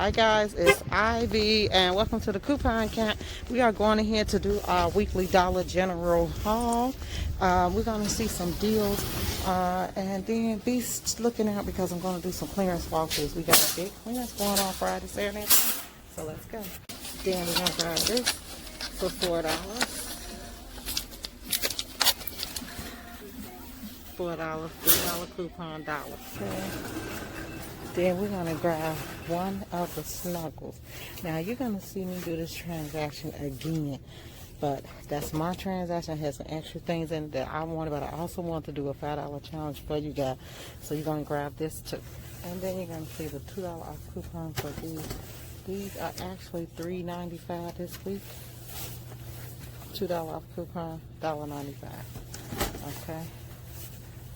Hi guys, it's Ivy and welcome to the coupon camp. We are going ahead to do our weekly Dollar General haul. We're going to see some deals and then be looking out because I'm going to do some clearance walkthroughs. We got a big clearance going on Friday, Saturday, so let's go. Then we're going to grab this for $4. $3 coupon dollar. Okay. Then we're going to grab one of the snuggles. Now you're going to see me do this transaction again, but that's my transaction. It has some extra things in it that I wanted, but I also want to do a $5 challenge for you guys. So you're going to grab this too. And then you're going to see the $2 off coupon for these. These are actually $3.95 this week. $2 off coupon, $1.95. Okay.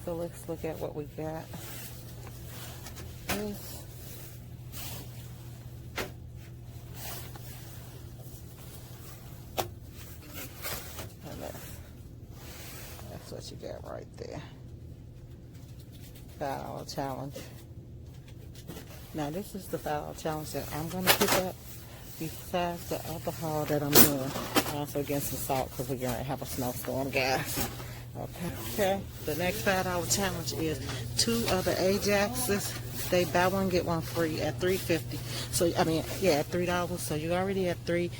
So let's look at what we got. This. And that's what you got right there. $5 challenge. Now this is the $5 challenge that I'm going to pick up besides the other haul that I'm doing. Also getting some salt because we're going to have a snowstorm, guys. Okay. The next $5 challenge is 2 of the Ajaxes. They buy one get one free at $3.50. So at $3. So you already at $3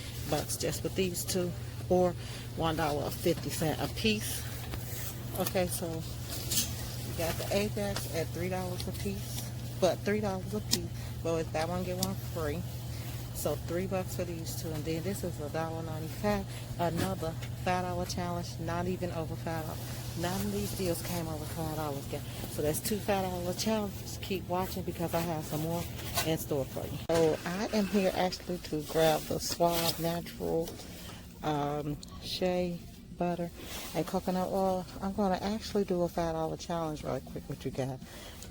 just with these two, or $1.50 a piece. Okay, so you got the Ajax at $3 a piece, but $3 a piece. But it's buy one get one free. So $3 for these two, and then this is $1.95. Another $5 challenge, not even over $5. None of these deals came over $5, guys. So that's 2 $5 challenges. Keep watching because I have some more in store for you. So I am here actually to grab the Suave Natural shea butter and coconut oil. I'm going to actually do a $5 challenge right quick with you guys.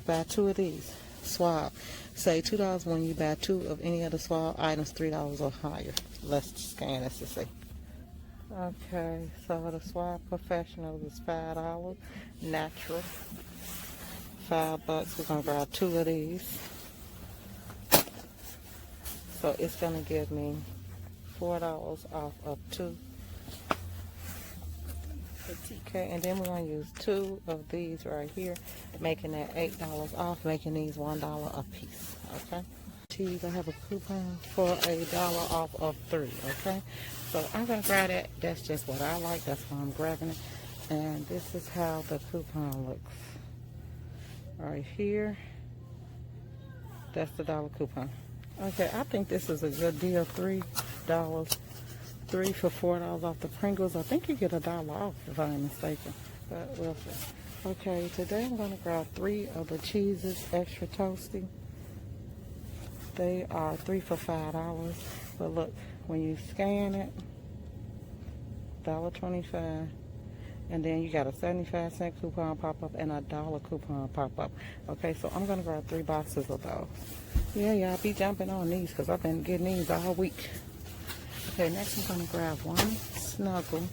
Buy 2 of these. Suave. Say $2 when you buy 2 of any of the Suave items, $3 or higher. Let's scan this to see. Okay, so the Suave Professional is $5. Natural, $5. We're gonna grab 2 of these. So it's gonna give me $4 off of 2. Okay, and then we're going to use 2 of these right here, making that $8 off, making these $1 a piece, okay? Cheese, I have a coupon for $1 off of 3, okay? So I'm going to grab that. That's just what I like. That's why I'm grabbing it. And this is how the coupon looks. Right here. That's the dollar coupon. Okay, I think this is a good deal. $3. 3 for $4 off the Pringles. I think you get $1 off if I'm mistaken, but we'll see. Okay, today I'm going to grab 3 of the cheeses, extra toasty. They are 3 for $5, but look, when you scan it, $1.25, and then you got a 75-cent coupon pop up and a $1 coupon pop up. Okay, so I'm going to grab 3 boxes of those. Yeah, I'll be jumping on these because I've been getting these all week. Okay, next I'm going to grab 1 snuggle,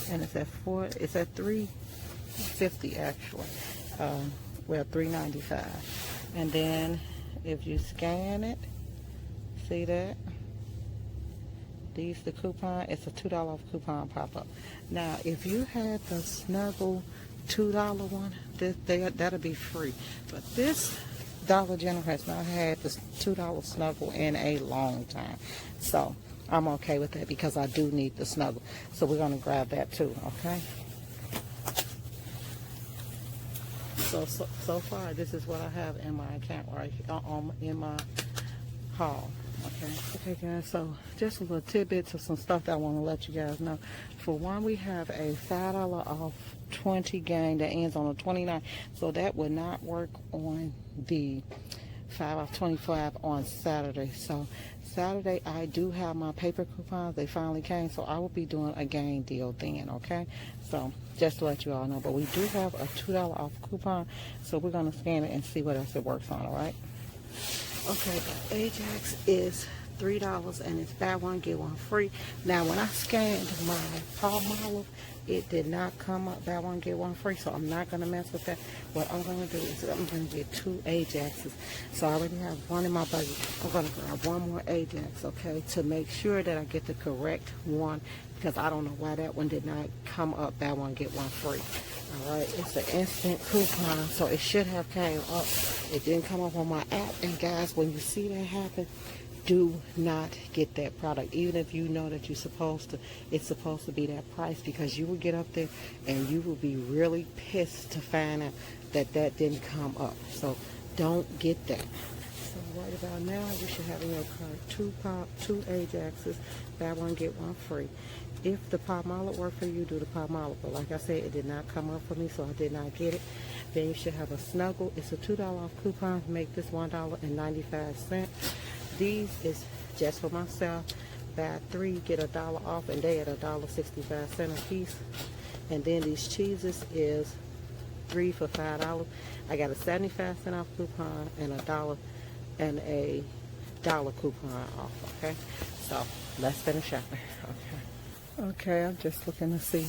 and it's at $3.50 actually. Well, $3.95. And then if you scan it, see that? These the coupon. It's a $2 off coupon pop up. Now, if you had the snuggle $2 one, that'll be free. But this Dollar General has not had this $2 snuggle in a long time, so I'm okay with that because I do need the snuggle. So we're going to grab that too, okay? So far, this is what I have in my account right here, in my haul, okay? Okay, guys, so just a little tidbits of some stuff that I want to let you guys know. For one, we have a $5 off 20 game that ends on the 29th. So that would not work on the 5 off 25 on Saturday. So Saturday I do have my paper coupons. They finally came, so I will be doing a game deal then, okay? So just to let you all know, but we do have a $2 off coupon, so we're going to scan it and see what else it works on, all right? Okay, the Ajax is $3, and it's buy one get one free. Now when I scanned my Palmolive, it did not come up buy one get one free, so I'm not gonna mess with that. What I'm gonna do is I'm gonna get 2 Ajaxes. So I already have one in my budget. I'm gonna grab one more Ajax, okay, to make sure that I get the correct one, because I don't know why that one did not come up buy one get one free. All right, it's an instant coupon, so it should have came up. It didn't come up on my app. And guys, when you see that happen, do not get that product, even if you know that it's supposed to be that price, because you will get up there and you will be really pissed to find out that that didn't come up. So don't get that. So right about now, you should have in your cart 2 Ajaxes, buy one get one free. If the Palmolive work for you, do the Palmolive. But like I said, it did not come up for me, so I did not get it. Then you should have a Snuggle. It's a $2 off coupon. Make this $1.95. These is just for myself. Buy 3, get $1 off, and they at $1.65 a piece. And then these cheeses is 3 for $5. I got a 75-cent off coupon and a $1 coupon off. Okay, so let's finish shopping. Okay, I'm just looking to see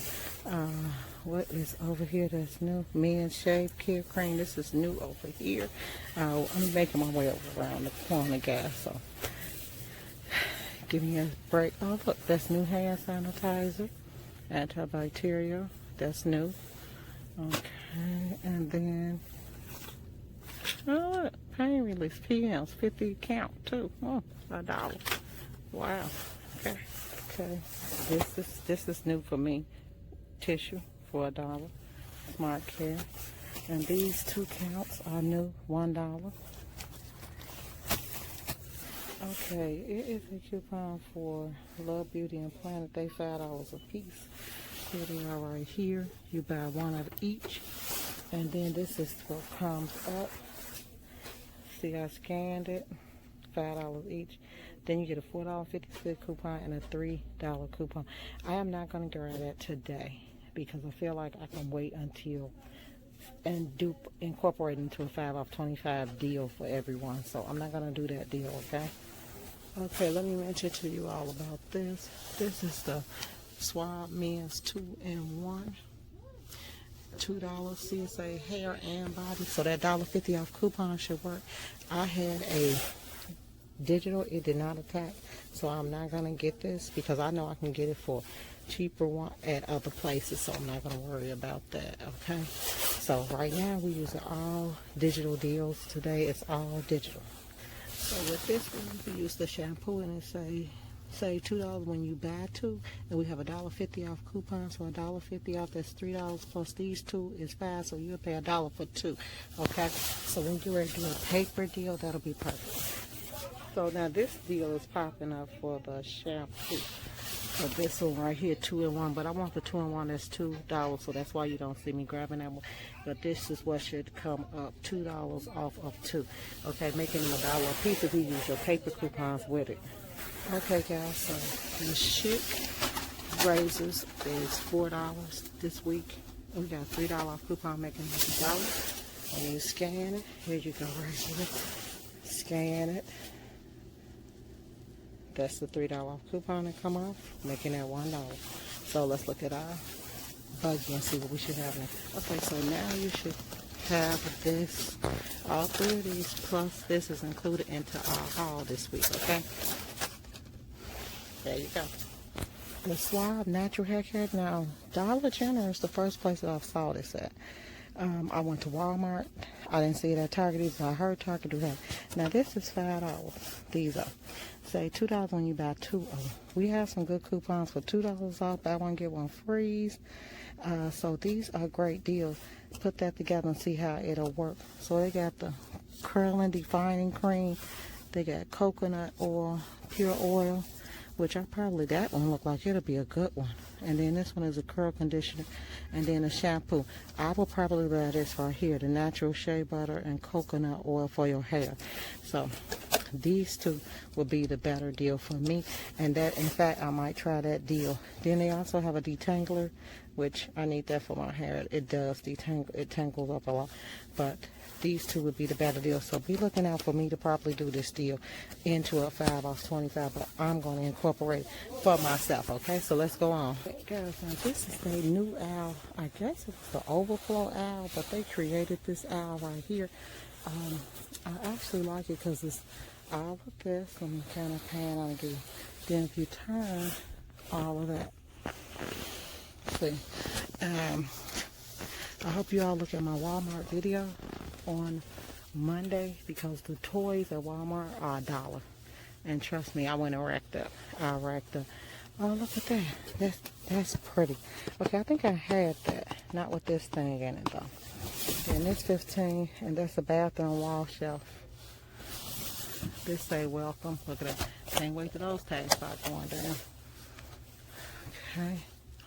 what is over here that's new. Men's Shave Care Cream. This is new over here. I'm making my way over around the corner, guys. So give me a break. Oh, look, that's new hand sanitizer, antibacterial. That's new. Okay, and then oh, look, pain release PMs, 50 count too. Oh, $1. Wow. Okay. Okay. This is new for me. Tissue for $1. Smart Care. And these 2 counts are new, $1. Okay, it is a coupon for Love Beauty and Planet. They $5 a piece. Here they are right here. You buy 1 of each. And then this is what comes up. See, I scanned it. $5 each. Then you get a $4.50 coupon and a $3 coupon. I am not going to grab that today because I feel like I can wait until and incorporate into a 5 off 25 deal for everyone. So I'm not going to do that deal, okay? Okay, let me mention to you all about this. This is the Suave Men's 2-in-1. $2 CSA hair and body. So that $1.50 off coupon should work. I had a digital, it did not attack, so I'm not gonna get this because I know I can get it for cheaper one at other places, so I'm not gonna worry about that. Okay, so right now we using all digital deals today. It's all digital. So with this one, we use the shampoo and it say $2 when you buy 2, and we have a $1.50 off coupon, so a $1.50 off, that's $3 plus these 2 is $5, so you'll pay $1 for 2. Okay, so when you're ready to do a paper deal, that'll be perfect. So now this deal is popping up for the shampoo. So this one right here, 2-in-1, but I want the 2-in-1 that's $2, so that's why you don't see me grabbing that one. But this is what should come up, $2 off of 2. Okay, making them $1 a piece if you use your paper coupons with it. Okay, guys, so the Schick razors is $4 this week. We got a $3 off coupon making it $1. And you scan it. Here you go, right here. Scan it. That's the $3 off coupon that come off, making that $1. So let's look at our buggy and see what we should have now. Okay, so now you should have this, all 3 of these, plus this is included into our haul this week, okay? There you go. The Suave Natural Hair Care. Now, Dollar General is the first place that I saw this at. I went to Walmart. I didn't see it at Target, but I heard Target do that. Now, this is $5. These are. Say $2 when you buy 2 of them. We have some good coupons for $2 off. Buy one, get one free. So these are great deals. Put that together and see how it'll work. So they got the curling defining cream. They got coconut oil, pure oil, which that one look like it'll be a good one. And then this one is a curl conditioner, and then a shampoo. I will probably buy this right here, the natural shea butter and coconut oil for your hair. So these two will be the better deal for me. And that, in fact, I might try that deal. Then they also have a detangler, which I need that for my hair. It does detangle, it tangles up a lot. But these two would be the better deal. So be looking out for me to probably do this deal into a 5 off 25. But I'm going to incorporate it for myself. Okay, so let's go on. Okay, guys, now this is a new owl. I guess it was the overflow owl, but they created this owl right here. I actually like it because it's all of this. Let me kind of pan on it. Then if you turn all of that, see. I hope you all look at my Walmart video on Monday because the toys at Walmart are $1. And trust me, I went and racked up. I racked up. Oh, look at that. That's pretty. Okay, I think I had that. Not with this thing in it though. And it's 15, and that's a bathroom wall shelf. This say welcome. Look at that. Can't wait till those tags start going down. Okay.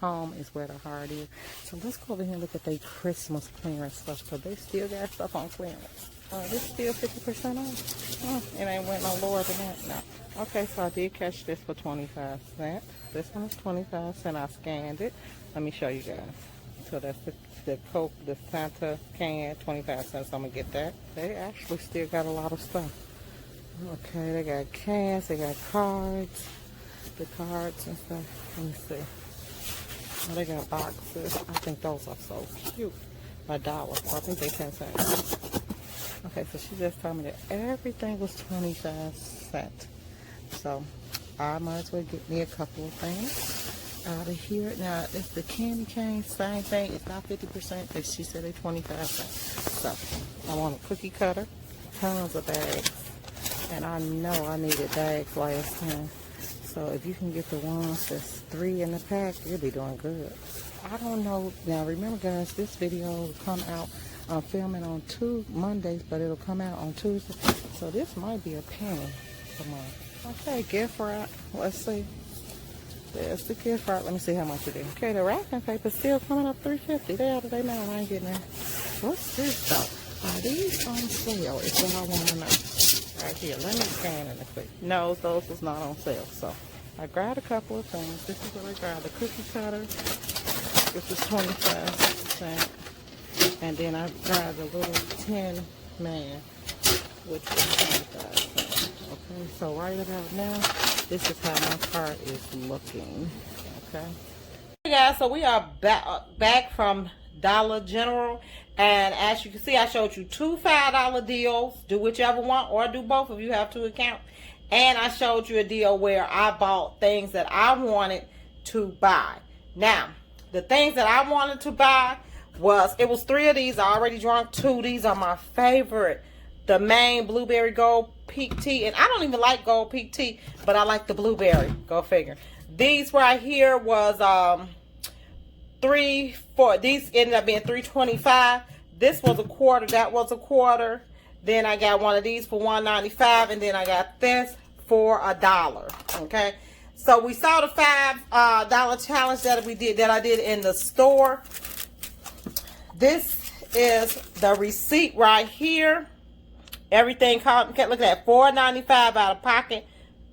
Home is where the heart is. So let's go over here and look at their Christmas clearance stuff, because they still got stuff on clearance. This still 50% off. It ain't went no lower than that. No. Okay, so I did catch this for 25 cents. This one is 25 cents. I scanned it. Let me show you guys. So that's the Coke, the Santa can, 25 cents. I'm gonna get that. They actually still got a lot of stuff. Okay, they got cans, they got cards, the cards and stuff. Let me see. Oh, they got boxes. I think those are so cute. $1. So I think they 10 cents. Okay, so she just told me that everything was 25 cents. So I might as well get me a couple of things out of here. Now, it's the candy cane, same thing. It's not 50%, but she said they're 25 cents. So I want a cookie cutter, tons of bags. And I know I needed bags last time. So if you can get the ones that's 3 in the pack, you'll be doing good. I don't know. Now remember guys, this video will come out. I'm filming on Mondays, but it'll come out on Tuesday. So this might be a penny a month. Okay, gift wrap. Let's see. There's the gift wrap. Let me see how much it is. Okay, the wrapping paper's still coming up $3.50. They out of their mind. I ain't getting that. What's this though? Are these on sale? Is what I want to know. Right here, let me scan in a quick. No, those was not on sale. So I grabbed a couple of things. This is what I grabbed. The cookie cutter. This is 25 cents. And then I grabbed a little tin man, which was 25 cents. Okay, so right about now, this is how my cart is looking. Okay. Hey guys, so we are back from Dollar General. And as you can see, I showed you 2 $5 deals. Do whichever one or do both if you have 2 accounts. And I showed you a deal where I bought things that I wanted to buy. Now, the things that I wanted to buy it was 3 of these. I already drank 2. These are my favorite. The main blueberry gold peak tea. And I don't even like gold peak tea, but I like the blueberry. Go figure. These right here was these ended up being $3.25. This was a quarter, that was a quarter. Then I got one of these for $1.95, and then I got this for $1. Okay, so we saw the $5 challenge that I did in the store. This is the receipt right here. Everything look at that, $4.95 out of pocket.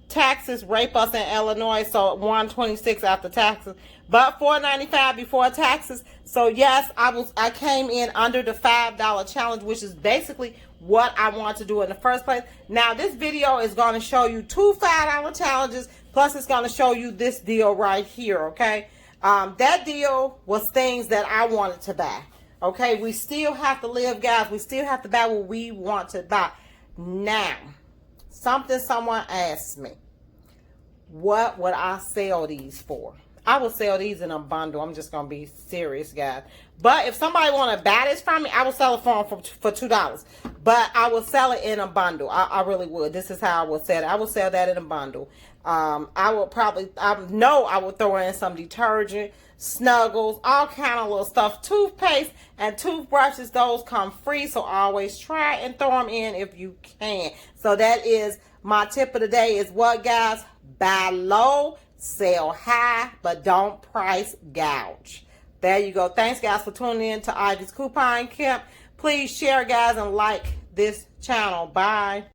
Taxes rape us in Illinois, so $1.26 after taxes, but $4.95 before taxes. So yes, I came in under the $5 challenge, which is basically what I want to do in the first place. Now this video is going to show you 2 $5 challenges, plus it's going to show you this deal right here. Okay, that deal was things that I wanted to buy. Okay, we still have to live, guys. We still have to buy what we want to buy. Now, someone asked me, what would I sell these for? I would sell these in a bundle. I'm just going to be serious, guys. But if somebody want to buy this from me, I would sell it for them for $2. But I would sell it in a bundle. I really would. This is how I would sell it. I would sell that in a bundle. I know I would throw in some detergent, Snuggles, all kind of little stuff. Toothpaste and toothbrushes, those come free. So always try and throw them in if you can. So that is my tip of the day is what, guys? Buy low, sell high, but don't price gouge. There you go. Thanks, guys, for tuning in to Ivy's Coupon Camp. Please share, guys, and like this channel. Bye.